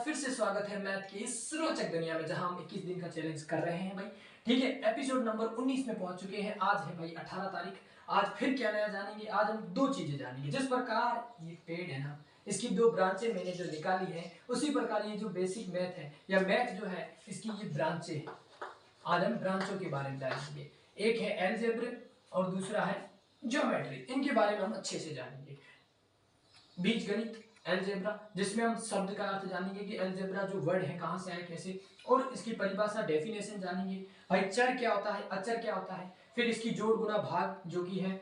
बार फिर से स्वागत है मैथ की इस रोचक दुनिया में जहां हम 21 दिन का चैलेंज कर रहे हैं भाई। ठीक है, एपिसोड नंबर 19 में पहुंच चुके हैं। आज है भाई 18 तारीख। आज फिर क्या नया जानेंगे। आज हम दो चीजें जानेंगे। जिस प्रकार ये पेड़ है ना, इसकी दो ब्रांचें मैंने जो निकाली है, उसी प्रकार ये जो बेसिक मैथ है या मैथ जो है, इसकी ये ब्रांचें हैं। आज हम ब्रांचों के बारे में जानेंगे। एक है अलजेब्रा और दूसरा है ज्योमेट्री। इनके बारे में हम अच्छे से जानेंगे। बीजगणित अलजेब्रा, जिसमें हम शब्द का अर्थ जानेंगे कि अलजेब्रा जो वर्ड है कहां से आया कैसे, और इसकी परिभाषा डेफिनेशन जानेंगे। भाई चर क्या होता है, अचर क्या होता है, फिर इसकी जोड़ गुना भाग जो कि है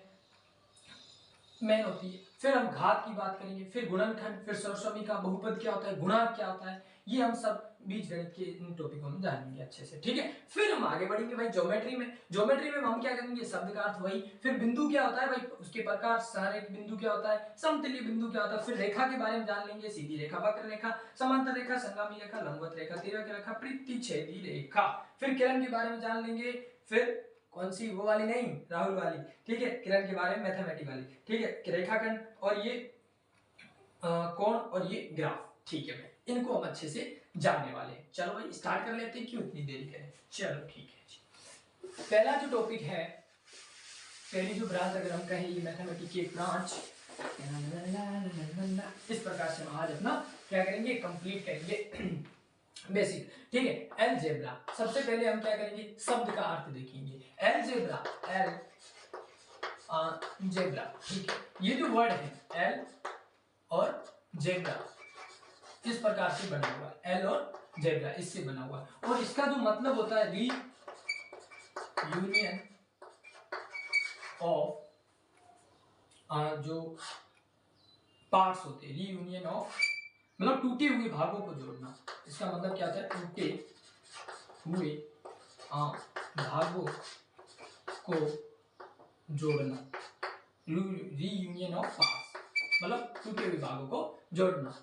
मेन होती है। फिर हम घात की बात करेंगे, फिर गुणनखंड, फिर सरसमी का बहुपद क्या होता है, गुणांक क्या होता है, ये हम सब बीजगणित के इन टॉपिकों में जानेंगे अच्छे से। ठीक है, फिर हम आगे बढ़ेंगे भाई ज्योमेट्री में। ज्योमेट्री में हम क्या करेंगे, शब्द का अर्थ वही, फिर बिंदु क्या होता है भाई, उसके प्रकार, सहायक बिंदु क्या होता है, समतलीय बिंदु क्या होता है, फिर रेखा के बारे में जान लेंगे, सीधी रेखा, वक्र रेखा, समांतर रेखा, संगामी रेखा, लंबवत रेखा, तिर्यक रेखा, प्रतिच्छेदी रेखा। फिर किरण के बारे में जान लेंगे, फिर कौन सी, वो वाली नहीं, राहुल वाली, ठीक है, किरण के बारे में, मैथमेटिक वाली, ठीक है, रेखाखंड और ये कोण और ये ग्राफ। ठीक है भाई, इनको हम अच्छे से जानने वाले हैं। चलो भाई स्टार्ट कर लेते हैं, क्यों इतनी देरी करें। चलो ठीक है जी। पहला जो टॉपिक है, पहली जो ब्रांच अगर हम कहें, ये मैथमेटिक्स की एक ब्रांच, इस प्रकार से हम आज अपना क्या करेंगे, कंप्लीट करेंगे बेसिक। ठीक है, अलजेब्रा। सबसे पहले हम क्या करेंगे, शब्द का अर्थ देखेंगे। अलजेब्रा, एल जेब्रा, ठीक है, ये जो वर्ड है एल और जेब्रा इस प्रकार से बना हुआ है, एल और जेब्रा इससे बना हुआ है, और इसका जो मतलब होता है री यूनियन ऑफ जो पार्ट्स होते हैं, री यूनियन ऑफ मतलब टूटे हुए भागों को जोड़ना। इसका मतलब क्या होता है, टूटे हुए भागों को जोड़ना, रीयूनियन ऑफ पार्ट्स मतलब टूटे हुए भागों को जोड़ना।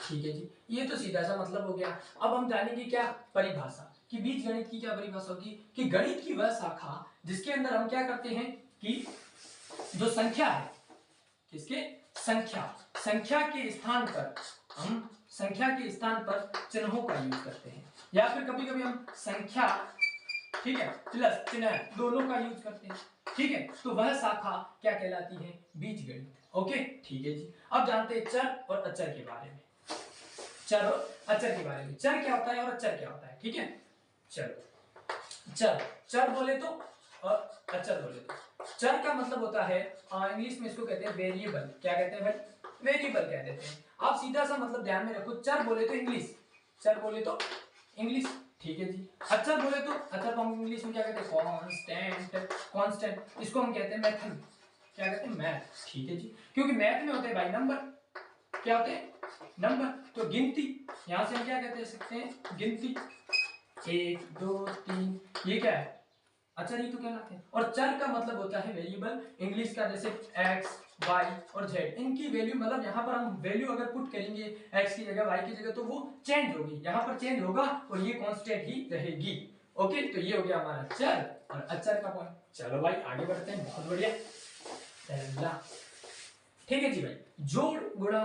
ठीक है जी, ये तो सीधा सा मतलब हो गया। अब हम जानेंगे क्या परिभाषा, कि बीजगणित की क्या परिभाषा होगी, कि गणित की वह शाखा जिसके अंदर हम क्या करते हैं कि जो संख्या है, किसके, संख्या के स्थान पर हम संख्या के स्थान पर चिन्हों का यूज करते हैं, या फिर कभी कभी हम संख्या, ठीक है, प्लस चिन्ह दोनों का यूज करते हैं। ठीक है, तो वह शाखा क्या कहलाती है, बीजगणित। ओके ठीक है जी। अब जानते हैं चर और अचर के बारे में। चर और अचर के बारे में, चर क्या होता है और अचर क्या होता है। ठीक है, चलो चर बोले तो और अचर बोले तो। चर का मतलब होता है, इंग्लिश में इसको कहते हैं वेरिएबल। क्या कहते हैं भाई, वेरिएबल कह देते हैं। आप सीधा सा मतलब ध्यान में रखो, चर बोले तो इंग्लिश, चर बोले तो इंग्लिश। ठीक है जी। अचर बोले तो, अचर को हम इंग्लिश में क्या कहते हैं, कांस्टेंट। इसको हम कहते हैं मेथड, क्या कहते हैं, मैथ। ठीक है जी, क्योंकि मैथ में होते हैं भाई नंबर, क्या होते हैं, नंबर। तो गिनती, यहां से हम क्या कहते सकते हैं, गिनती, 1 2 3, ये क्या है, अचर ही तो कहलाते हैं। और चर का मतलब होता है वेरिएबल, इंग्लिश का जैसे x y और z, इनकी वैल्यू मतलब यहाँ पर हम वैल्यू अगर पुट करेंगे x की जगह y की जगह, तो वो चेंज होगी, यहाँ पर चेंज होगा और ये कांस्टेंट ही रहेगी। ओके, तो ये हो गया हमारा चर और अचर का पॉइंट। चलो भाई आगे बढ़ते हैं, बहुत बढ़िया। ठीक है जी भाई, जोड़ गुणा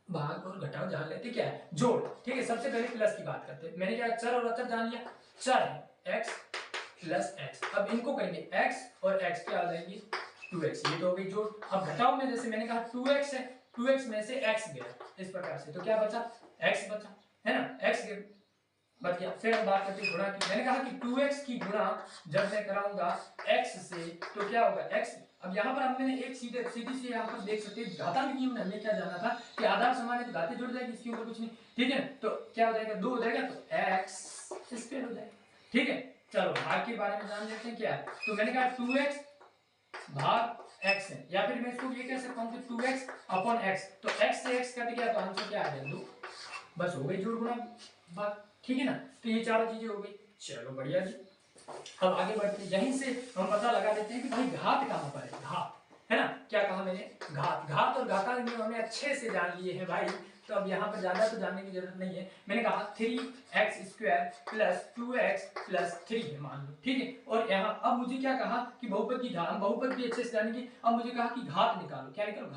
भाग और घटाव जान लेते क्या है, जोड़। ठीक है, सबसे पहले प्लस की बात करते हैं। मैंने क्या चर और अचर जान लिया, चर है x प्लस एक्स। अब इनको करेंगे x और x क्या आ जाएगी, 2x, ये तो हो गई जोड़। अब घटाव में जैसे मैंने कहा 2x है, 2x में से x गया इस प्रकार से, तो क्या बचा, x बचा, है ना, x बच गया। फिर हम बात करते हैं गुणा की। मैंने कहा कि 2x की गुणा जब मैं कराऊंगा x से तो क्या होगा, x। अब यहाँ पर हमने एक सीधी से यहाँ पर देख सकते हैं, घातांक नियम में हमने क्या जाना था कि आधार समान है तो घातें जुड़ जाएगी, इसके ऊपर कुछ नहीं। ठीक है, तो क्या हो जाएगा, 2 हो जाएगा, तो x स्क्वायर हो जाएगा। ठीक है, चलो भाग के बारे में जान लेते हैं क्या है। तो मैंने कहा 2x भाग x है, या फिर मैं इसको ये कह सकता हूँ कि 2x अपॉन x। तो x से x कट गया तो आंसर क्या आ गया, 2। बस हो गई जोड़ गुणा भाग। ठीक है ना, तो ये चारों चीजें हो गई। चलो बढ़िया जी, अब आगे बढ़ते हैं। यहीं से हम पता लगा देते हैं कि भाई घात कहां पर है, घात, है ना, क्या कहा मैंने, घात। घात और घातांक नियम हमने अच्छे से जान लिए हैं भाई। तो अब यहाँ पर ज्यादा तो जानने की जरूरत नहीं है। मैंने कहा 3x² प्लस 2x प्लस 3 है मान लो, ठीक है। और यहाँ अब मुझे क्या कहा कि बहुपद की घात, बहुपद भी अच्छे से जानेंगे। अब मुझे कहा कि घात निकालो, क्या निकालो,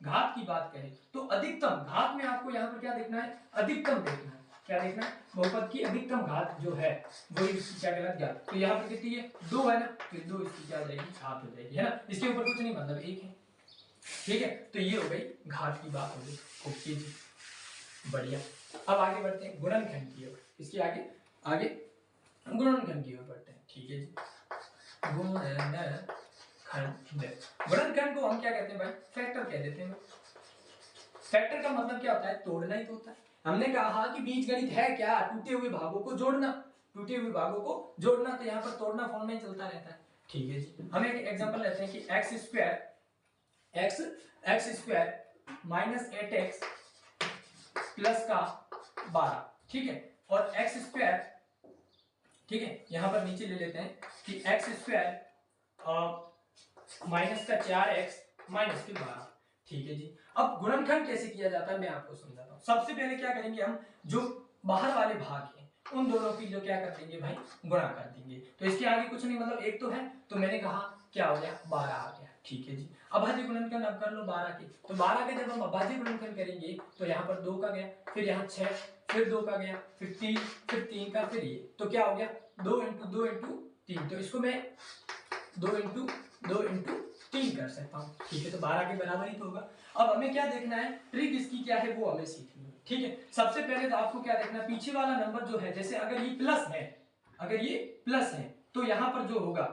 घात की बात कहे तो अधिकतम घात में आपको यहाँ पर क्या देखना है, अधिकतम देखना है। क्या देखना है, बहुपद की अधिकतम घात जो है वही इसकी क्या कहलाती है, घात। तो यहाँ पर कितनी है, 2 है ना, फिर 2 इसकी क्या हो जाएगी, घात हो जाएगी, है ना। इसके ऊपर कुछ नहीं, मतलब 1 है, ठीक है। तो ये हो गई घात की बात हो गई। ओके जी, बढ़िया। अब आगे बढ़ते हैं गुणनखंड की ओर, इसके आगे गुणनखंड की ओर बढ़ते हैं, ठीक है जी। गुणनखंड को हम क्या कहते हैं भाई, फैक्टर कह देते हैं। फैक्टर का मतलब क्या होता है, तोड़ना ही तो होता है। हमने कहा कि बीजगणित है क्या, टूटे हुए भागों को जोड़ना, टूटे हुए भागों को जोड़ना, तो यहाँ पर तोड़ना फोड़ना ही चलता रहता है, ठीक है जी। हम एक एग्जांपल लेते हैं कि x² माइनस 8x प्लस का 12, ठीक है। और x², ठीक है, यहां पर नीचे ले लेते हैं कि x² माइनस का 4x माइनस के 12, ठीक है जी। अब गुणनखंड कैसे किया जाता है मैं आपको समझाता हूं। सबसे पहले क्या करेंगे, हम जो बाहर वाले भाग हैं उन दोनों की जो क्या कर देंगे भाई, गुणा कर देंगे। तो इसके आगे कुछ नहीं, मतलब एक तो है, तो मैंने कहा क्या हो गया, 12 आ गया, ठीक है जी। अभाज्य गुणनखंड अब कर लो 12 के, तो 12 के जब हम अभाज्य गुणनखंड करेंगे तो यहाँ पर 2 का गया, फिर यहाँ 6, फिर 2 का गया, फिर 3, फिर 3 का, फिर ये, तो क्या हो गया 2 इंटू 2 इंटू 3, तो इसको मैं 2 इंटू 2 इंटू 3 कर सकता हूँ, ठीक है। तो 12 के बराबर ही तो होगा। अब हमें क्या देखना है, ट्रिक इसकी क्या है वो हमें सीखनी है, ठीक है। सबसे पहले तो आपको क्या देखना है, पीछे वाला नंबर जो है, जैसे अगर ये प्लस है, अगर ये प्लस है तो यहाँ पर जो होगा,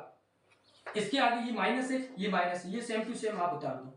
इसके आगे ये माइनस है, ये माइनस है, ये सेम टू सेम आप उतार दो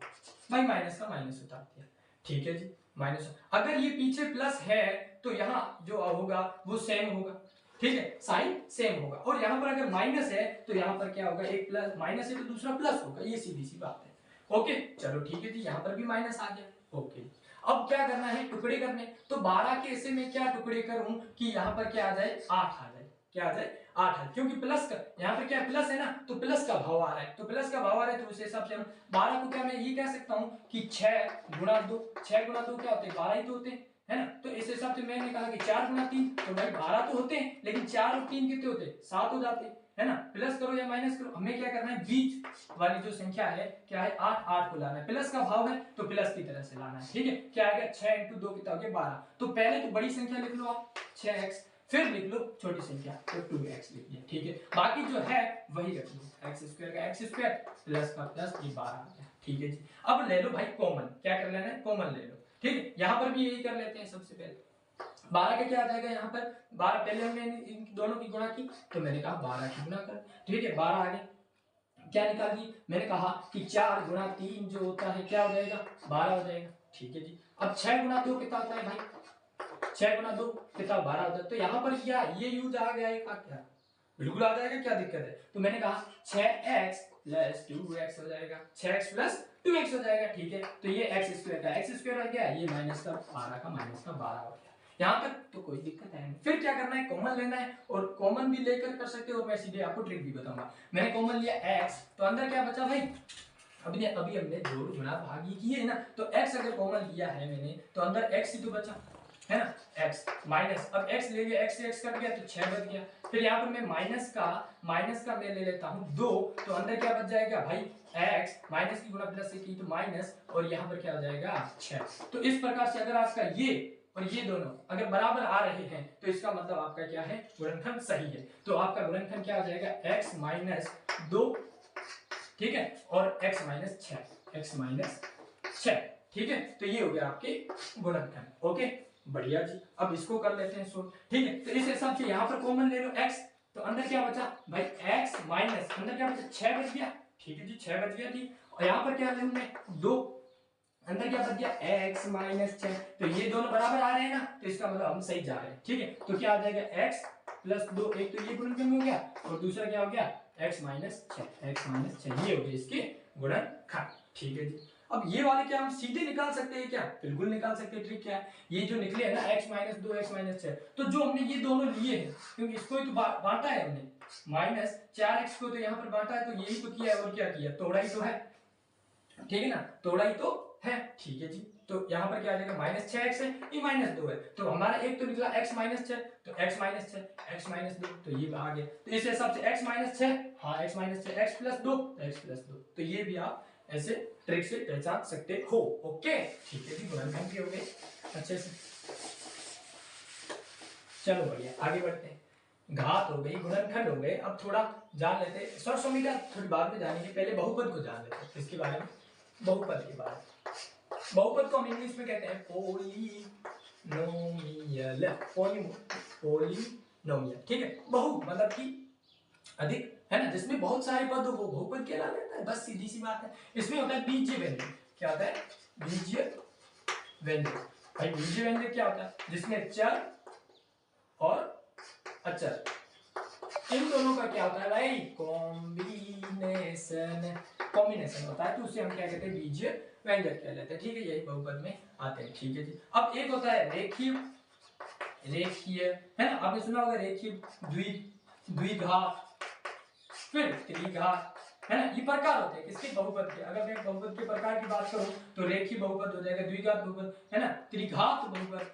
भाई, माइनस का माइनस उतार दिया, ठीक है जी, माइनस। अगर ये पीछे प्लस है तो यहाँ जो होगा वो सेम होगा, ठीक है, साइन सेम होगा। और यहाँ पर अगर माइनस है तो यहाँ पर क्या होगा, एक प्लस, माइनस है तो दूसरा प्लस होगा, ये सीधी सी बात है। ओके चलो ठीक है जी, यहाँ पर भी माइनस आ गया। ओके, अब क्या करना है, टुकड़े करने। तो 12 के ऐसे में क्या टुकड़े करूं कि यहाँ पर क्या आ जाए, 8 आ जाए, क्या आ जाए, 8 है, क्योंकि प्लस का यहाँ पर क्या प्लस है ना, तो प्लस का भाव आ रहा है, तो प्लस का भाव आ रहा है, तो उस हिसाब से हम 12 को क्या मैं ये कह सकता हूँ कि 6 गुणा 2, 6 गुणा 2 क्या होते हैं, 12 ही तो होते हैं, है ना। तो इस हिसाब से मैंने कहा कि 4 गुणा 3, तो भाई 12 तो होते हैं, लेकिन 4 और 3 कितने होते हैं, 7 हो जाते हैं, है ना। प्लस करो या माइनस करो, हमें क्या करना है, बीच वाली जो संख्या है क्या है, 8, 8 को लाना है, प्लस का भाव है तो प्लस की तरह से लाना है, ठीक है। क्या आएगा, 6 इंटू 2 कितना हो गया, 12। तो पहले तो बड़ी संख्या लिख लो आप 6x, फिर लिख लो छोटी संख्या तो 2x लिख लिया, ठीक है। बाकी जो है वही रख लो, x² का x² प्लस का प्लस, ये 12 आ गया, ठीक है जी। अब ले लो भाई कॉमन, क्या कर लेना है, कॉमन ले लो, ठीक है। यहाँ पर भी यही कर लेते हैं, सबसे पहले 12 का क्या आ जाएगा, यहाँ पर 12 पहले हमने इन दोनों की गुणा की, तो मैंने कहा 12 की गुणा कर, ठीक है। 12 आगे क्या निकाल दी, मैंने कहा कि 4 गुणा 3 जो होता है क्या हो जाएगा, 12 हो जाएगा, ठीक है जी। अब 6 गुणा 2 कितना होता है भाई, 6 गुणा 2 कितना, 12 होता है। तो यहाँ पर क्या ये यूज आ गया है का, क्या बिल्कुल आ जाएगा, क्या दिक्कत है। तो मैंने कहा 6x प्लस 2x हो जाएगा, 6x प्लस 2x हो जाएगा, ठीक है। तो ये x² का x² आ गया, ये माइनस का 12 का माइनस का 12 हो गया। यहाँ तक तो कोई दिक्कत है नहीं। फिर क्या करना है, कॉमन लेना है, और कॉमन भी लेकर कर सकते हो, और मैं सीधे आपको ट्रिक भी बताऊंगा। मैंने कॉमन लिया x, तो अंदर क्या बचा भाई, अभी हमने जोड़ गुणा भाग ये किए है ना, तो x अगर कॉमन लिया है मैंने, तो अंदर x ही तो बचा, है ना, x माइनस, अब x ले लिया, x से x कट गया तो 6 बच गया। फिर यहाँ पर मैं माइनस का मैं ले लेता हूँ 2, तो अंदर क्या बच जाएगा भाई, x माइनस की गुणा प्लस से की तो माइनस, और यहाँ पर क्या हो जाएगा 6। तो इस प्रकार से अगर आपका ये और ये दोनों अगर बराबर आ रहे हैं तो इसका मतलब आपका क्या है, गुणनखंड सही है। तो आपका गुणनखंड क्या आ जाएगा, x माइनस 2, ठीक है, और x माइनस 6, ठीक है। तो ये हो गया आपके गुणनखंड। ओके बढ़िया जी, अब इसको कर लेते हैं सो, ठीक है। तो इस हिसाब से यहाँ पर कॉमन ले लो x, तो अंदर क्या बचा भाई, x माइनस अंदर क्या बचा, 6 बच गया, ठीक है जी, 6 बच गया, ठीक। और यहाँ पर क्या ले मैं 2, अंदर क्या बच गया, x माइनस 6। तो ये दोनों बराबर आ रहे हैं ना, तो इसका मतलब हम सही जा रहे हैं, ठीक है। तो क्या आ जाएगा, x प्लस 2, एक तो ये गुणनखंड हो गया, और दूसरा क्या हो गया, x माइनस 6, ये हो गया इसके गुणनखंड, ठीक है जी। अब ये वाले क्या हम सीधे निकाल सकते हैं क्या, बिल्कुल निकाल सकते हैं। ट्रिक क्या है, ये जो निकले है ना x माइनस 2, x माइनस 6, तो जो हमने ये दोनों लिए हैं, क्योंकि इसको ही तो बांटा है हमने, माइनस 4x को तो यहाँ पर बांटा है, तो यही तो किया है, और क्या किया, तोड़ा ही तो है, ठीक है ना, तोड़ा ही तो है, ठीक है जी। तो यहाँ पर क्या आ जाएगा -6x है, ये -2 है, तो हमारा एक तो निकला x -6, तो x -6 x -2, तो ये आ गया। तो इस हिसाब से x -6, हाँ x -6 x + 2 x + 2, तो ये भी आप ऐसे ट्रिक से पहचान सकते हो। ओके ठीक है जी, गुणनखंड भी हो गए अच्छे से। चलो बढ़िया, आगे बढ़ते हैं। घात हो गई, गुणनखंड हो गए, अब थोड़ा जान लेते हैं सर समीकरण, थोड़ी बाद में जानेंगे, पहले बहुपद को जान लेते हैं इसके बारे में। बहुपद के बारे में, बहुपद को हम इंग्लिश में कहते हैं पोलिनोमियल, पोलिनोमियल, ठीक है। बहु मतलब कि अधिक, है ना, जिसमें बहुत सारे पद हो वो बहुपद कहलाता है, बस सीधी सी बात है। इसमें होता है बीजीय व्यंजक, क्या होता है बीजीय व्यंजक। भाई बीजीय व्यंजक क्या होता है, जिसमें चर और अचर, इन दोनों का क्या होता है भाई, कॉम्बिनेशन, कॉम्बिनेशन होता है, तो उसे हम क्या कहते हैं बीजीय व्यंजक कह लेते हैं, ठीक है। यही बहुपद में आते हैं, ठीक है जी। अब एक होता है रेखीय, रेखीय है ना, आपने सुना होगा रेखीय, द्विघात, फिर त्रिघात, है ना, ये प्रकार होते हैं किसके, बहुपद के। अगर मैं बहुपद के प्रकार की बात करूं तो रेखीय बहुपद हो जाएगा, द्विघात बहुपद, है ना, त्रिघात बहुपद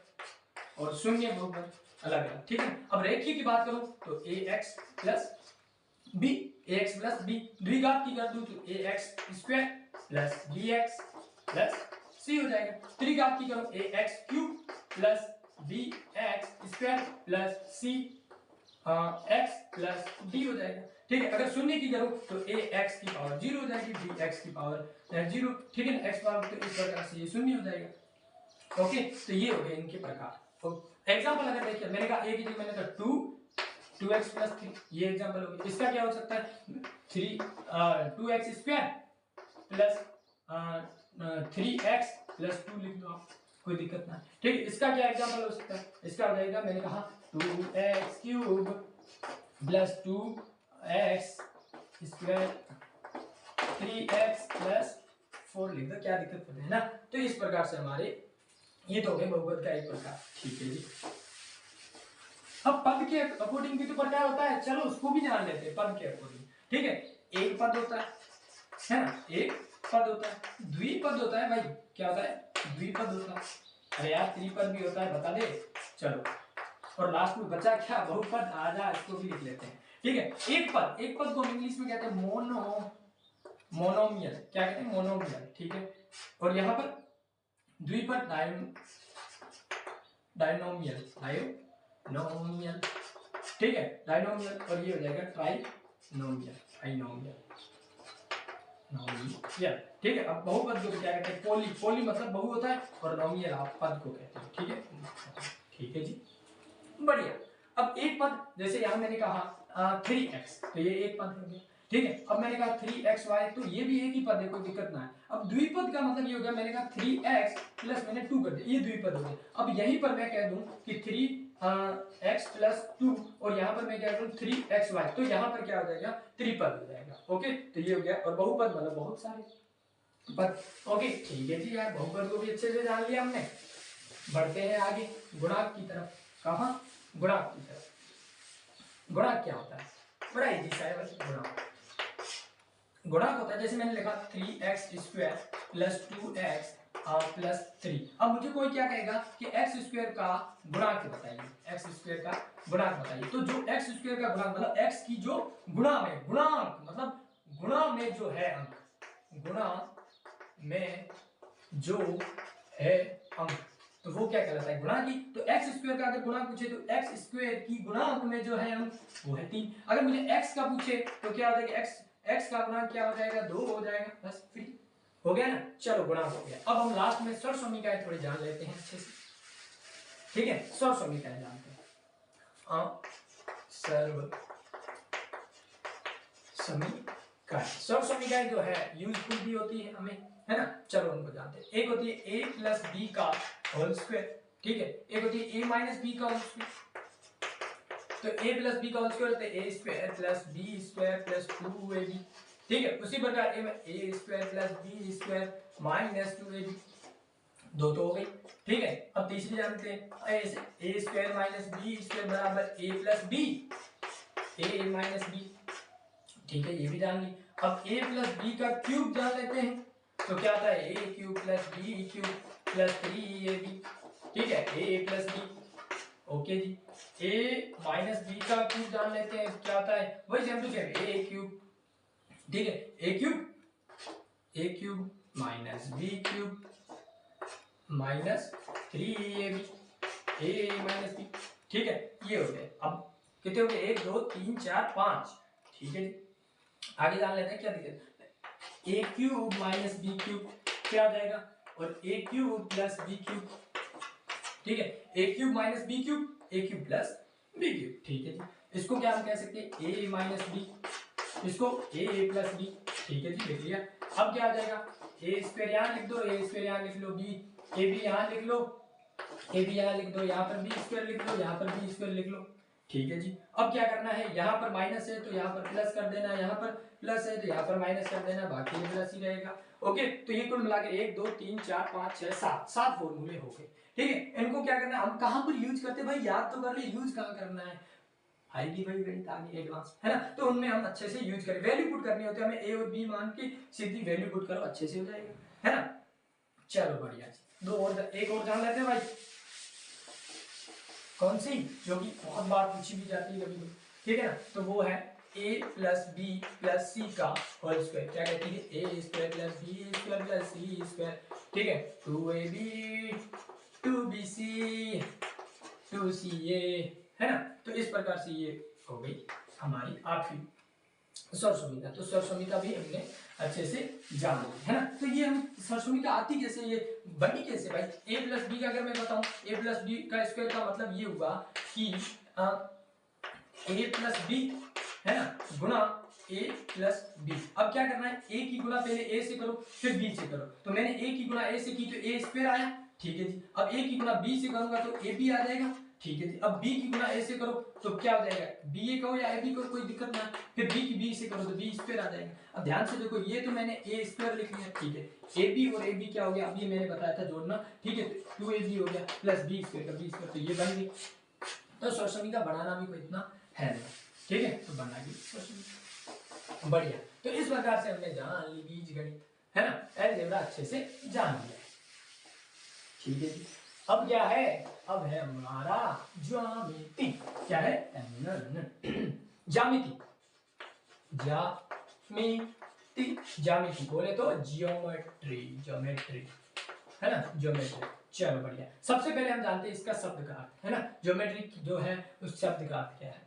और शून्य बहुपद, अलग अलग, ठीक है। अब रेखीय की बात करूं तो ax + b, ax + b, द्विघात की कर दूं तो ax² + bx + c हो जाएगा। त्रिघात की करूं ax³ + bx² + c x + d हो जाएगा, ठीक है। अगर शून्य की करूं तो ax की पावर 0 हो जाएगी, bx की पावर 0, ठीक है ना, x पावर, तो इस प्रकार से ये शून्य हो जाएगा। ओके, तो ये हो गए इनके प्रकार। एग्जांपल अगर देखिए, मैंने कहा a की जगह मैंने कहा 2x + 3, ये एग्जांपल हो गया। इसका क्या हो सकता है 2x² + 3x + 2 लिख दो आप, कोई दिक्कत ना, ठीक है। इसका क्या एग्जांपल हो सकता है, इसका हो जाएगा, मैंने कहा 2x³ + 2x² 3x + 4 लिख दो, क्या दिक्कत पड़ती है ना। तो इस प्रकार से हमारे ये तो हो गए बहुपद का एक प्रकार, ठीक है जी। अब पद के अकॉर्डिंग भी तो प्रकार होता है, चलो उसको भी जान लेते हैं पद के अकॉर्डिंग, ठीक है। एक पद होता है ना, एक पद होता है, द्विपद होता है भाई, क्या होता है द्विपद होता है। अरे यार त्रिपद भी होता है, बता दे, चलो। और लास्ट में बचा क्या, बहुपद, आजा इसको भी लिख लेते हैं, ठीक है। एक पद, एक पद को इंग्लिश में कहते हैं मोनोमियल, क्या कहते हैं मोनोमियल, ठीक है। और यहाँ पर द्विपद डायनोमियल, डायनोमियल, ठीक है, डायनोमियल। और ये हो जाएगा ट्राइनोमियल, ट्राइनोमियल, नोमियल, ठीक है। अब बहुपद को क्या कहते हैं, पोली, पोली मतलब बहु होता है, और नोमियल आप पद को कहते हैं, ठीक है, ठीक है जी, बढ़िया। अब एक पद, जैसे यहाँ मैंने कहा 3x, तो ये एक पद हो गया, ठीक है। अब मैंने कहा 3xy, तो ये भी एक ही पद है, कोई दिक्कत ना है। अब द्विपद का मतलब ये हो गया, मैंने कहा 3x + मैंने 2 कर दिया, ये द्विपद हो गया। अब यहीं पर मैं कह दूं कि 3x + 2, और यहाँ पर मैं कह दूं 3xy, तो यहाँ पर क्या हो जाएगा, त्रिपद हो जाएगा। ओके, तो ये हो गया। और बहुपद मतलब बहुत सारे पद। ओके ठीक है जी, यार बहुपद को भी अच्छे से जान लिया हमने। बढ़ते हैं आगे गुणांक की तरफ। कहाँ, गुणांक की तरफ। गुणांक क्या होता है, बड़ा इजी सा है बस। गुणांक होता है, जैसे मैंने लिखा 3x² + 2x + 3। अब मुझे कोई क्या कहेगा कि x² का गुणांक बताइए, x² का गुणांक बताइए। तो जो x² का गुणांक मतलब x की जो गुणा में, गुणांक मतलब गुणा में जो है अंक, गुणा में जो है अंक, तो वो क्या कहलाता है, गुणा की। तो x² का अगर गुणांक पूछे तो x² की गुणांक में जो है अंक वो है 3। अगर मुझे x का पूछे तो क्या हो जाएगा, x का गुणांक क्या हो जाएगा, 2 हो जाएगा, बस फ्री हो गया ना। चलो गुणांक हो गया। अब हम लास्ट में सर्व समीकरण थोड़ी जान लेते हैं अच्छे से, ठीक है। सर्व समीकरण जानते हैं, सर्व समीकरण, सर्व समीकरण जो है यूजफुल भी होती है हमें, है ना। चलो उनको जानते हैं। एक होती है a + b का होल स्क्वायर, ठीक है। एक होती है a - b का होल स्क्वायर। तो a + b का होल स्क्वायर होता है a² + b² + 2ab, ठीक है। उसी प्रकार a² + b² - 2ab, दो तो हो गई, ठीक है। अब तीसरी जानते हैं, a² - b² = a + b, a - b, ठीक है, ये भी जान ली। अब a + b का क्यूब जान लेते हैं, तो क्या आता है a³ + b³ प्लस 3ab, ठीक है, a प्लस b, ओके जी। a माइनस बी का क्यूब जान लेते हैं क्या होता है, वही same to same a cube, ठीक है, a cube minus b cube minus 3ab, a minus b, ठीक है, ये हो गए। अब कितने हो गए, 1 2 3 4 5, ठीक है जी। आगे जान लेते हैं क्या दिक्कत, a cube minus b cube क्या आ जाएगा, और a cube plus b cube, ठीक है, a cube minus b cube, a cube plus b cube, ठीक है जी। इसको क्या हम कह सकते हैं, a माइनस b, इसको a प्लस b, ठीक है जी, लिख लिया। अब क्या आ जाएगा, a स्क्वायर यहाँ लिख दो, a स्क्वायर यहाँ लिख लो, b a b यहाँ लिख लो, a b यहाँ लिख दो, यहाँ पर b स्क्वायर लिख लो, यहाँ पर b स्क्वायर लिख लो, ठीक है जी। अब क्या करना है, यहाँ पर माइनस है तो यहाँ पर प्लस कर देना, यहाँ पर प्लस है तो यहाँ पर माइनस कर देना, बाकी ये प्लस ही रहेगा, ओके। तो ये कुल मिलाकर 1 2 3 4 5 6 7 7 फॉर्मूले हो गए, ठीक है। इनको क्या करना है, हम कहाँ पर यूज करते हैं भाई, याद तो कर ले, यूज कहाँ करना है, आएगी भाई गणित आगे एडवांस, है ना, तो उनमें हम अच्छे से यूज करें, वैल्यू पुट करनी होती है हमें, ए और बी मान के सीधी वैल्यू पुट करो, अच्छे से हो जाएगा, है ना। चलो बढ़िया, दो और एक और जान लेते हैं भाई, कौन सी, जो कि बहुत बार पूछी भी जाती है कभी कभी, ठीक है ना, तो वो है a plus B plus C का होल स्क्वायर, क्या कहती है, a square plus B square plus C square, ठीक है, 2ab 2bc 2ca, है ना। तो इस प्रकार से ये हो गई हमारी आखिरी सरसोमिता। तो सरसोमिता भी हमने अच्छे से जान ली, है ना। तो ये हम सरसोमिता आती कैसे, ये बनी कैसे भाई, a प्लस बी का अगर मैं बताऊं, a प्लस बी का स्क्वायर का मतलब ये हुआ कि a प्लस बी, है ना, गुना a प्लस बी। अब क्या करना है, a की गुना पहले a से करो फिर b से करो, तो मैंने a की गुना a से की तो a स्क्वायर आया, ठीक है जी। अब a की गुना b से करूंगा तो ab आ जाएगा, ठीक है जी। अब b की गुना a से करो तो क्या हो जाएगा, ba कहो या ab कहो कोई दिक्कत ना, फिर b की b से करो तो b स्क्वायर आ जाएगा। अब ध्यान से देखो, ये तो मैंने a स्क्वायर लिख लिया, ठीक है, ab और ab क्या हो गया, अब ये मैंने बताया था जोड़ना, ठीक है, 2ab हो गया प्लस b स्क्वायर का b स्क्वायर, तो ये बन गई। तो सरसोमिता बनाना भी कोई इतना है नहीं, ठीक है, तो बना गई बढ़िया। तो इस प्रकार से हमने जान ली बीज गणित, है ना, अलजेब्रा अच्छे से जान लिया, ठीक है जी। अब क्या है, अब है हमारा ज्यामिति, क्या है, ज्यामिति, ज्यामिति बोले तो जियोमेट्री, ज्योमेट्री, है ना, ज्योमेट्री। चलो बढ़िया, सबसे पहले हम जानते हैं इसका शब्द का अर्थ, है ना, ज्योमेट्री जो है उस शब्द का अर्थ क्या है।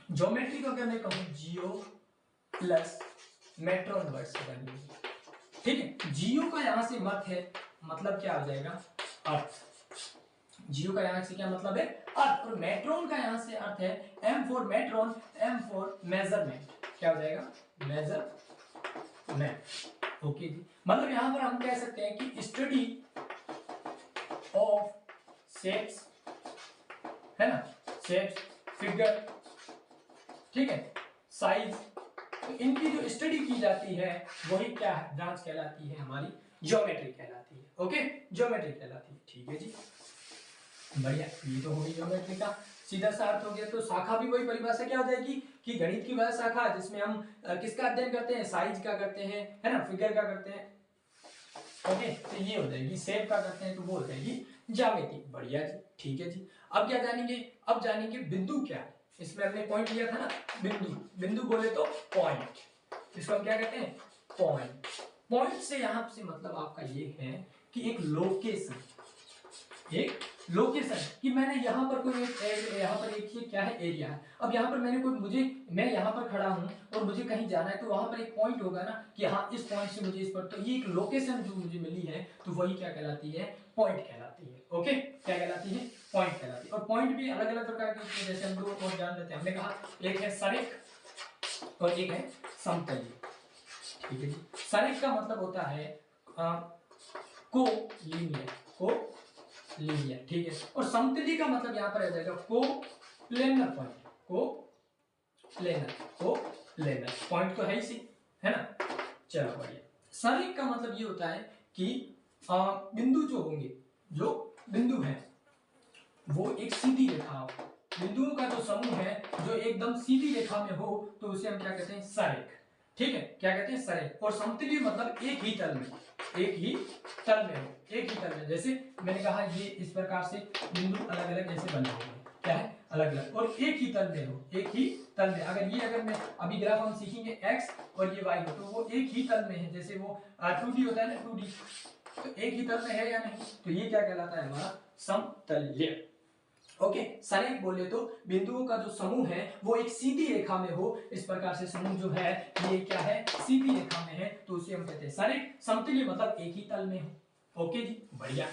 ज्योमेट्री को अगर मैं कहूं जियो प्लस मेट्रोन वर्ड से बनी हुई, ठीक है, जियो का यहां से मत है, मतलब क्या हो जाएगा, अर्थ, जियो का यहां से क्या मतलब है, अर्थ, और मेट्रोन का यहां से अर्थ है M for metron, M for measurement, क्या हो जाएगा, मेजरमेंट, ओके जी। मतलब यहां पर हम कह सकते हैं कि स्टडी ऑफ शेप्स, है ना, शेप्स, फिगर, ठीक है, साइज, तो इनकी जो स्टडी की जाती है वही क्या है, ब्रांच कहलाती है हमारी ज्योमेट्री कहलाती है, ओके, ज्योमेट्री कहलाती है, ठीक है जी, बढ़िया। ये तो होगी ज्योमेट्री का सीधा सा अर्थ हो गया। तो शाखा भी वही परिभाषा क्या हो जाएगी कि गणित की वह शाखा जिसमें हम किसका अध्ययन करते हैं, साइज का करते हैं, है ना, फिगर का करते हैं, ओके, तो ये हो जाएगी, शेप का करते हैं तो वो हो जाएगी ज्यामिति, बढ़िया जी, ठीक है जी। अब क्या जानेंगे, अब जानेंगे बिंदु क्या है, इसमें हमने पॉइंट लिया था ना, बिंदु, बिंदु बोले तो पॉइंट, इसको हम क्या कहते हैं, पॉइंट। पॉइंट से यहां से मतलब आपका ये है कि एक लोकेशन, एक लोकेशन, कि मैंने यहाँ पर कोई यहाँ पर एक ये क्या है, एरिया है। अब यहाँ पर मैंने कोई, मुझे, मैं यहाँ पर खड़ा हूँ और मुझे कहीं जाना है तो वहां पर एक पॉइंट होगा ना कि हाँ इस पॉइंट से मुझे इस पर, तो ये एक लोकेशन जो मुझे मिली है तो वही क्या कहलाती है, पॉइंट कहलाती है, ओके, क्या कहलाती है, पॉइंट कहलाती है। और पॉइंट भी अलग अलग प्रकार की, जैसे हम लोग और जान लेते हैं, हमने कहा एक है सरेख और एक है समतलीय, ठीक है जी। सरेख का मतलब होता है को लीनियर, ठीक है, और समतली का मतलब यहाँ पर आ जाएगा को प्लेनर पॉइंट, को प्लेनर पॉइंट तो है ही, है ना। चलो बढ़िया, सरेख का मतलब ये होता है कि बिंदु जो होंगे, जो बिंदु है वो एक सीधी रेखा हो, बिंदुओं का जो समूह है जो एकदम सीधी रेखा में हो तो उसे हम क्या कहते हैं, सरेख, ठीक है, क्या कहते हैं, सरेख। और समतलीय मतलब एक ही तल में, एक ही तल में हो, एक ही तल में। जैसे मैंने कहा ये इस प्रकार से बिंदु अलग अलग ऐसे बने हुए हैं, क्या है, अलग अलग, और एक ही तल में हो, एक ही तल में। अगर मैं अभी ग्राफ हम सीखेंगे x और ये y हो, तो वो एक ही तल में है। जैसे वो 2D होता है ना, 2D, तो एक ही तल में है या नहीं, तो ये क्या कहलाता है, हमारा समतल्य। ओके, संरेख बोले तो बिंदुओं का जो समूह है वो एक सीधी रेखा में हो। इस प्रकार से समूह जो है ये क्या है, सीधी रेखा में है, तो उसे हम कहते हैं संरेख। समतुल्य मतलब एक ही तल में हो। ओके जी, बढ़िया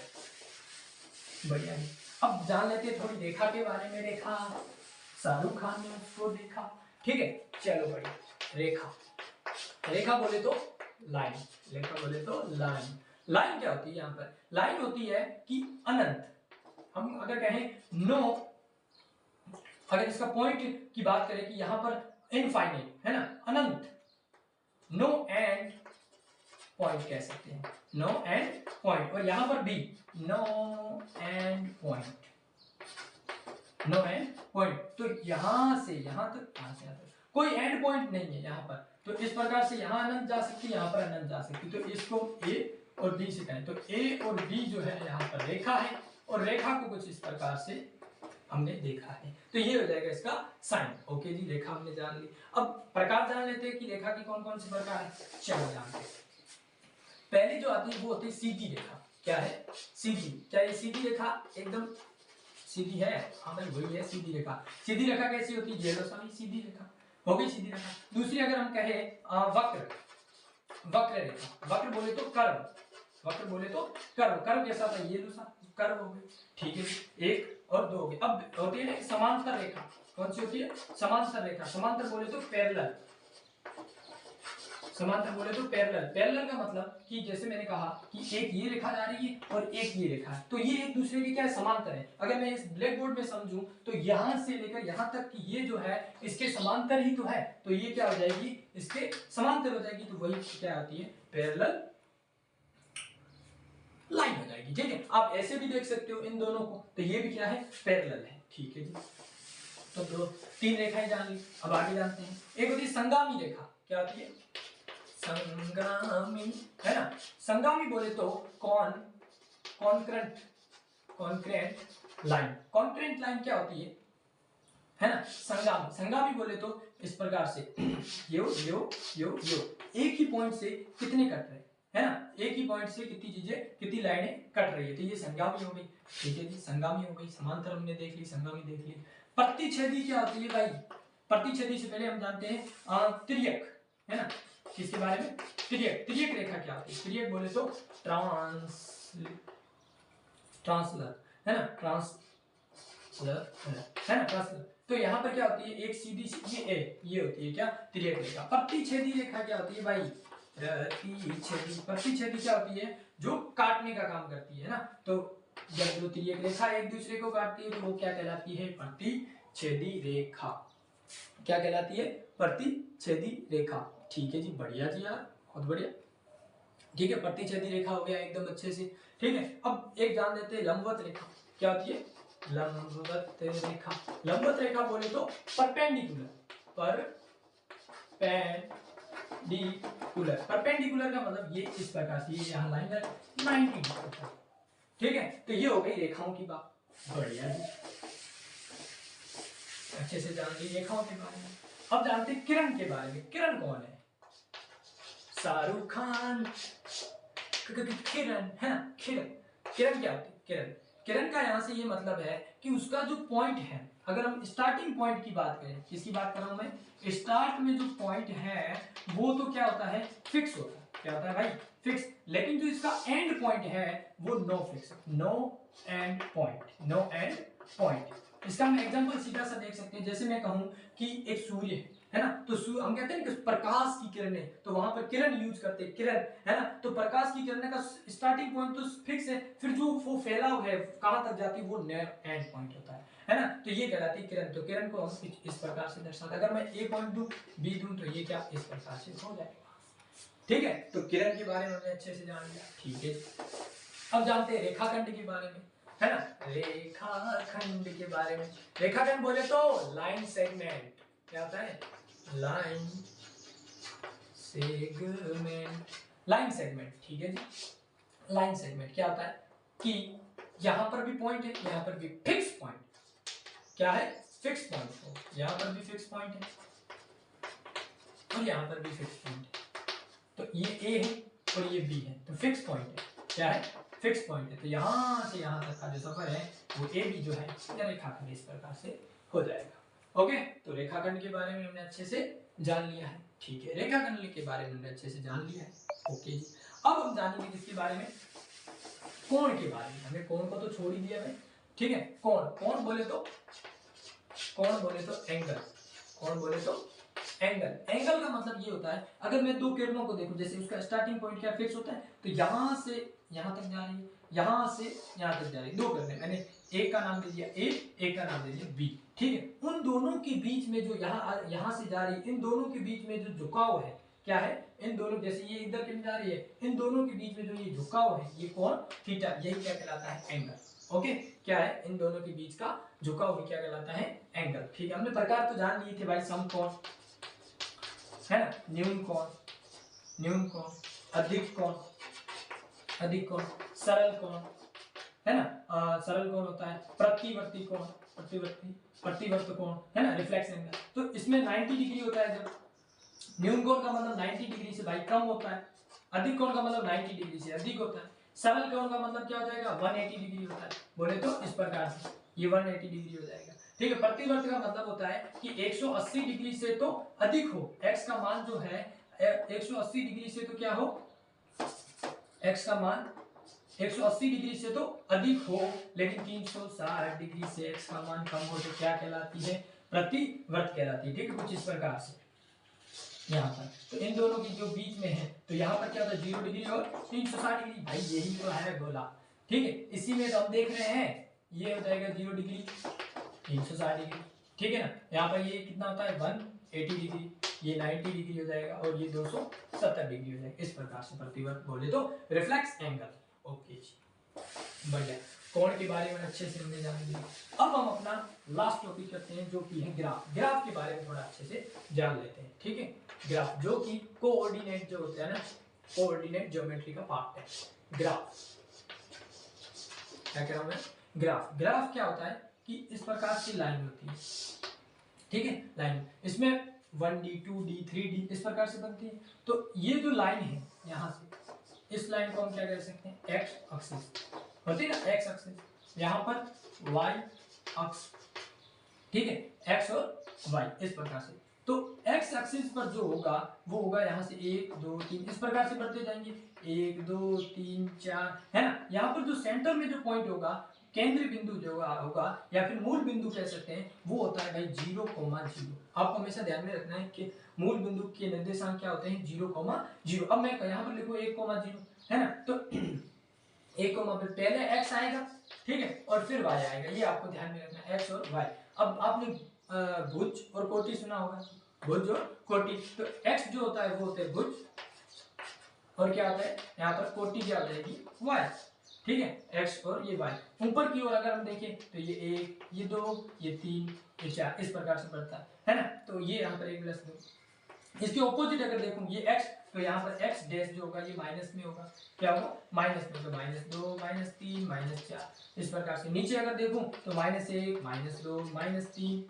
बढ़िया जी। अब जान लेते हैं थोड़ी रेखा के बारे में। रेखा, शाहरुख खान ने उसको देखा, ठीक है, चलो बढ़िया। रेखा, रेखा बोले तो लाइन, रेखा बोले तो लाइन। लाइन क्या होती है, यहाँ पर लाइन होती है कि अनंत। हम अगर कहें नो, अगर इसका पॉइंट की बात करें कि यहां पर इनफाइनाइट है ना, अनंत, नो एंड पॉइंट कह सकते हैं, नो एंड पॉइंट। और यहां पर भी no end point, no end point. तो यहां से यहां तक, यहां से यहां तक कोई एंड पॉइंट नहीं है यहां पर। तो इस प्रकार से यहां अनंत जा सकती है, यहां पर अनंत जा सकती है। तो इसको ए और बी से कहें, तो ए और बी जो है यहाँ पर रेखा है, और रेखा को कुछ इस प्रकार से हमने देखा है, तो ये हो जाएगा इसका साइन। ओके जी, रेखा हमने जान ली। अब प्रकार जान लेते हैं कि रेखा की कौन कौन से प्रकार है। चलो जानते हैं। पहली जो आती है वो होती है सीधी रेखा। क्या है, सीधी। क्या ये सीधी रेखा एकदम सीधी है, हाँ भाई वही है सीधी रेखा। सीधी रेखा कैसी होती है, ये लो सभी सीधी रेखा हो गई, सीधी रेखा। दूसरी अगर हम कहें वक्र, वक्र रेखा, वक्र बोले तो कर्व, वक्र बोले तो कर्व। कर्व कैसा था, ये लो सा कर्व हो गई, ठीक है, एक और दो हो गए। अब होती है ना समांतर रेखा, कौन सी होती है, समांतर रेखा। समांतर बोले तो पैरेलल, समांतर बोले तो पैरेलल। पैरेलल का मतलब कि जैसे मैंने कहा कि एक ये रेखा जा रही है और एक ये रेखा है, तो ये एक दूसरे के क्या है, समांतर है। अगर मैं इस ब्लैक बोर्ड में समझूं तो यहां से लेकर यहां तक कि ये जो है इसके समांतर ही तो है, तो ये क्या हो जाएगी, इसके समांतर हो जाएगी, तो वही क्या होती है, पैरेलल लाइन हो जाएगी। ठीक है, आप ऐसे भी देख सकते हो इन दोनों को, तो ये भी क्या है, पैरेलल है। ठीक है जी, तो दो तीन रेखाएं जान ली। अब आगे जानते हैं, एक होती है संगामी रेखा। क्या होती है, संगामी, है ना। संगामी बोले तो concurrent, concurrent line. Concurrent line क्या होती है ना। संगामी, संगामी बोले तो इस प्रकार से यो यो यो यो, एक ही पॉइंट से कितने कट रहे है ना, एक ही पॉइंट से कितनी चीजें, कितनी लाइनें कट रही है, तो ये संगामी हो गई। ठीक है जी, संगामी हो गई। समांतर हमने देख ली, संगामी देख ली। प्रतिच्छेदी क्या होती है भाई, प्रतिच्छेदी से पहले हम जानते हैं तिर्यक, है ना। किसके बारे में, तिर्यक। तिर्यक रेखा क्या होती है, तिर्यक बोले तो ट्रांसलर, है ना, ट्रांसलर, है ना, ट्रांसलर। तो यहाँ पर क्या होती है, एक सीधी सी ये होती है क्या, तिर्यक रेखा। प्रतिच्छेदी रेखा क्या होती है भाई, प्रतिच्छेदी, प्रतिच्छेदी क्या होती है, जो काटने का काम करती है ना। तो जब दो तिर्यक रेखा एक दूसरे को काटती है तो वो क्या कहलाती है, प्रतिच्छेदी रेखा। क्या कहलाती है, प्रतिच्छेदी रेखा। ठीक है जी, बढ़िया जी यार, बहुत बढ़िया। ठीक है, प्रतिच्छेदी रेखा हो गया एकदम अच्छे से। ठीक है, अब एक जान लेते हैं लंबवत रेखा। क्या होती है, लंबवत रेखा। लंबवत रेखा बोले तो परपेंडिकुलर, परपेंडिकुलर। परपेंडिकुलर का मतलब ये इस प्रकार से, ये यहाँ लाइन है 90 डिग्री। ठीक है, तो ये हो गई रेखाओं की बात। बढ़िया जी, अच्छे से जान ली रेखाओं के बारे में। अब जानते हैं किरण के बारे में। किरण कौन है, शाहरुख खान। किरण, है ना, किरण। किरण क्या होती है, किरण। किरण का यहाँ से ये मतलब है कि उसका जो पॉइंट है, अगर हम स्टार्टिंग पॉइंट की बात करें, किसकी बात कर रहा हूं मैं, स्टार्ट में जो पॉइंट है वो तो क्या होता है, फिक्स होता है। क्या होता है भाई, फिक्स। लेकिन जो इसका एंड पॉइंट है वो no fix, no end point, no end point. इसका हम एग्जांपल सीधा सा देख सकते हैं। जैसे मैं कहूं कि एक सूर्य है ना, तो हम कहते हैं कि प्रकाश की किरणें, तो वहां पर किरण यूज करते हैं, किरण, है ना। तो प्रकाश की किरणें का स्टार्टिंग पॉइंट तो फिक्स है, फिर जो वो फैलाव है कहां तक जाती है वो एंड पॉइंट होता है ना। तो ये कहलाती है किरण। तो किरण को हम इस प्रकार से दर्शाते हैं। अगर मैं ए पॉइंट दूं, बी दूं, तो ये क्या इस प्रकार से हो जाएगा। ठीक है, तो किरण के बारे में हमने अच्छे से जान लिया। ठीक है, अब जानते हैं रेखाखंड के बारे में, है ना। रेखाखंड के बारे में, रेखाखंड बोले तो लाइन सेगमेंट। क्या होता है, लाइन सेगमेंट। लाइन सेगमेंट, ठीक है जी। लाइन सेगमेंट क्या होता है कि यहां पर भी पॉइंट है, यहां पर भी फिक्स पॉइंट, क्या है फिक्स पॉइंट हो, यहां पर भी फिक्स पॉइंट है और यहां पर भी फिक्स पॉइंट है। तो ये ए है और ये बी है, तो फिक्स पॉइंट है, क्या है फिक्स पॉइंट है। तो यहां से यहां तक का जो सफर है वो ए बी जो है रेखाखंड इस प्रकार से हो जाएगा। ओके, तो रेखाखंड के बारे में हमने अच्छे से जान लिया है, ठीक है, रेखाखंड के बारे में हमने अच्छे से जान लिया है। ओके जी, अब हम जानेंगे किसके बारे में, कोण के बारे में। हमने कोण को तो छोड़ ही दिया भाई, ठीक है। कोण, कोण बोले तो एंगल, कोण बोले तो एंगल। एंगल का मतलब ये होता है अगर मैं दो किरणों को देखूं, जैसे उसका स्टार्टिंग पॉइंट क्या फिक्स होता है, तो यहां से यहां तक जा रही है, यहां से यहां तक जा रही है, दो किरणें, मैंने एक का नाम दे दिया ए, एक का नाम दे दिया बी, ठीक है। उन दोनों के बीच में जो यहां से जा रही है, इन दोनों के बीच में जो झुकाव है, क्या है, इन दोनों, जैसे ये इधर किरण जा रही है, इन दोनों के बीच में जो ये झुकाव है, ये कोण थीटा, यही क्या कहलाता है एंगल। ओके, क्या है, इन दोनों के बीच का झुकाव क्या कहलाता है एंगल, ठीक है। हमने प्रकार तो जान लिए थे भाई, समकोण है ना, न्यून कोण, अधिक कोण, सरल कोण, है ना, सरल कोण होता है, प्रतिवर्ती कोण, प्रतिवर्त कोण, है ना, रिफ्लेक्स एंगल। तो इसमें 90 डिग्री होता है। जब न्यून कोण का मतलब 90 डिग्री से भाई कम होता है, अधिक कोण का मतलब 90 डिग्री से अधिक होता है, सरल कोण का मतलब क्या हो जाएगा 180 डिग्री होता है, बोले तो इस प्रकार से ये 180 डिग्री हो जाएगा, ठीक है। प्रतिवर्त का मतलब होता है कि 180 डिग्री से तो अधिक हो, x का मान जो है 180 डिग्री से तो क्या हो, x का मान 180 डिग्री से तो अधिक हो, लेकिन 360 डिग्री से x का मान कम हो तो क्या कहलाती है, प्रतिवर्त कहलाती है, ठीक है, कुछ इस प्रकार से यहाँ पर। तो इन दोनों की जो बीच में है, तो यहाँ पर क्या होता है 0 डिग्री और 360 डिग्री, भाई यही तो है गोला, ठीक है। इसी में तो हम देख रहे हैं, ये हो जाएगा 0 डिग्री 360 डिग्री, ठीक है ना। यहाँ पर ये कितना होता है 180 डिग्री, ये 90 डिग्री हो जाएगा और ये 270 डिग्री हो जाएगा, इस प्रकार से प्रतिवर्त बोले तो रिफ्लेक्स एंगल। ओके जी, बढ़िया, कोण के बारे में अच्छे से हमने जान लिया। अब हम अपना लास्ट टॉपिक करते हैं जो कि है ग्राफ। ग्राफ के बारे में थोड़ा अच्छे से जान लेते हैं, ठीक है। ग्राफ जो कि कोऑर्डिनेट जो होता है ना, कोऑर्डिनेट ज्योमेट्री का पार्ट है ग्राफ। क्या कह रहा हूं मैं, ग्राफ। ग्राफ क्या होता है कि इस प्रकार की लाइन होती है, ठीक है, लाइन, इसमें 1D 2D 3D इस प्रकार से बनती है। तो ये जो लाइन है यहां से, इस लाइन को हम क्या कह सकते हैं, एक्स एक्सिस होती है ना, एक्स एक्सिस, यहां पर वाई अक्ष, ठीक है, एक्स और वाई इस प्रकार से। तो एक्स एक्सिस पर जो होगा वो होगा यहाँ से 1 2 3 इस प्रकार से बढ़ते जाएंगे, 1 2 3 4, है ना। यहाँ पर जो सेंटर में जो पॉइंट होगा, केंद्रीय बिंदु जो होगा या फिर मूल बिंदु कह सकते हैं, वो होता है भाई 0,0। आपको हमेशा ध्यान में रखना है कि मूल बिंदु के निर्देशांक क्या होते हैं 0,0। अब मैं यहाँ पर लिखूं 1,0, है ना, तो 1, फिर पहले x आएगा, ठीक है, और फिर y आएगा, ये आपको ध्यान में रखना है, x और y। अब आपने भुज और कोटि सुना होगा, भुज और कोटि, तो x जो होता है वो होता है भुज, और क्या होता है यहाँ पर कोटि क्या हो जाएगी y, ठीक है, x और ये y। ऊपर की ओर अगर हम देखें तो ये 1 ये 2 ये 3 ये 4 इस प्रकार से बढ़ता है ना। तो ये यहाँ पर 1+2। इसके ऑपोजिट अगर देखूं ये x, तो यहाँ पर x डैश जो होगा ये माइनस में होगा, क्या होगा माइनस में, तो -2 -3 -4 इस प्रकार से। नीचे अगर देखूं तो -1 -2 -3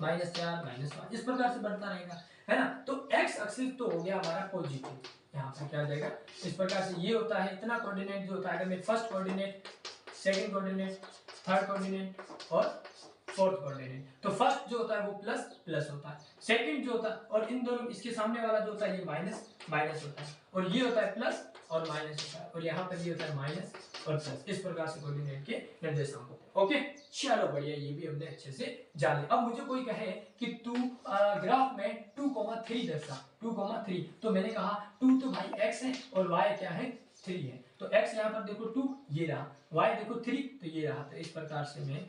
-4 -1 इस प्रकार से बढ़ता रहेगा, है ना। तो x एक्सिस तो हो गया हमारा पॉजिटिव, यहाँ पर क्या हो जाएगा इस प्रकार से। ये होता है इतना कोऑर्डिनेट जो होता है, अगर मैं first coordinate, second coordinate, third coordinate और फोर्थ कोऑर्डिनेट, तो फर्स्ट जो होता है वो प्लस प्लस होता है, सेकंड जो होता है, और इन दोनों इसके सामने वाला जो होता है ये माइनस माइनस होता है, और ये होता है प्लस और माइनस होता है, और यहाँ पर ये होता है माइनस और प्लस, इस प्रकार से कोऑर्डिनेट के निर्देशांक होते हैं। ओके, चलो बढ़िया, ये भी हमने अच्छे से जान लिया। अब मुझे कोई कहे कि तू ग्राफ में 2,3 दर्शा, 2,3, तो मैंने कहा 2 तो भाई x है और y क्या है 3 है, तो x यहाँ पर देखो 2 ये रहा, y देखो 3 तो ये रहा, तो इस प्रकार से मैं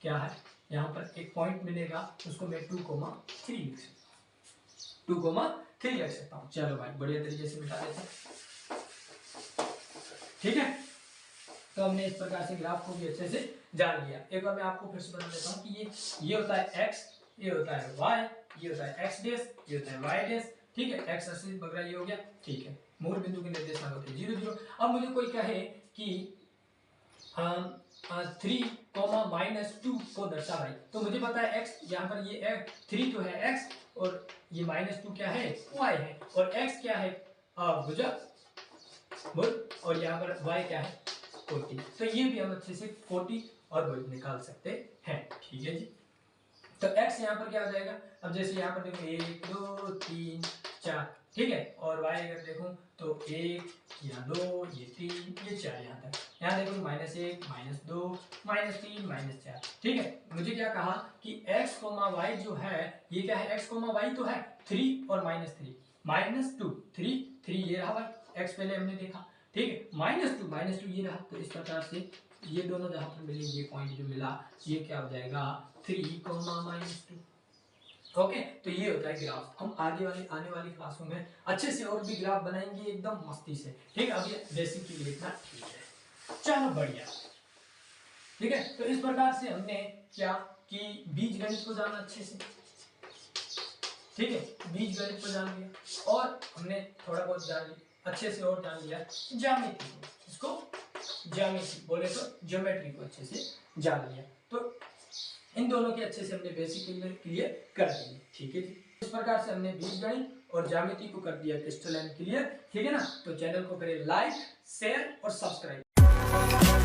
क्या है यहाँ पर एक पॉइंट मिलेगा, उसको मैं 2,3 लिख सकता हूँ, 2,3 लिख सकता हूँ। चलो भाई बढ़िया तरीके से मिटा देते हैं, ठीक है। तो हमने इस प्रकार से ग्राफ को भी अच्छे से जान लिया। एक बार मैं आपको फिर से बता देता हूँ कि ये होता है x, ये होता है y, ये होता है x डैश, ये होता है y डैश, ठीक है, x एक्सिस वगैरह ये हो गया, ठीक है। मूल बिंदु के निर्देशांक होते हैं 0 0। अब मुझे कोई कहे कि 3, -2 को दर्शा भाई, तो मुझे पता है x, यहाँ पर ये 3 तो है x और ये -2 क्या है, y है, और x क्या है, भुजक और यहाँ पर y क्या है, कोटि। तो ये भी हम अच्छे से कोटि और भुज निकाल सकते हैं। ठीक है जी। तो x यहाँ पर क्या आ जाएगा, अब जैसे यहाँ पर देखो 1 2 3 4, ठीक है, और y अगर देखूं तो 1 या 2 ये 3 ये 4, यहाँ तक। यहाँ देखो -1 -2 -3 -4, ठीक है। मुझे क्या कहा कि x, y जो है ये क्या है, x, y तो है 3 और -3 -2 3 ये रहा भाई, x पहले हमने देखा, ठीक है, -2 ये रहा। तो इस प्रकार से ये दोनों जहां पर मिले, ये पॉइंट जो मिला ये क्या हो जाएगा, 3, -2। ओके, तो ये होता है ग्राफ। हम आने वाली क्लासों में अच्छे से और भी ग्राफ बनाएंगे एकदम मस्ती से, ठीक है। अब ये बेसिक के लिए इतना ठीक है, चलो बढ़िया, ठीक है। तो इस प्रकार से हमने क्या कि बीज गणित को जाना अच्छे से, ठीक है, बीज गणित को जान लिया और हमने थोड़ा बहुत जान लिया अच्छे से, और जान लिया ज्यामिति को, इसको ज्यामिति बोले तो ज्योमेट्री को अच्छे से जान लिया। तो इन दोनों के अच्छे से हमने बेसिक क्लियर कर दिए, ठीक है जी। इस प्रकार से हमने बीजगणित और ज्यामिति को कर दिया क्रिस्टलाइन क्लियर, ठीक है ना। तो चैनल को करें लाइक, शेयर और सब्सक्राइब।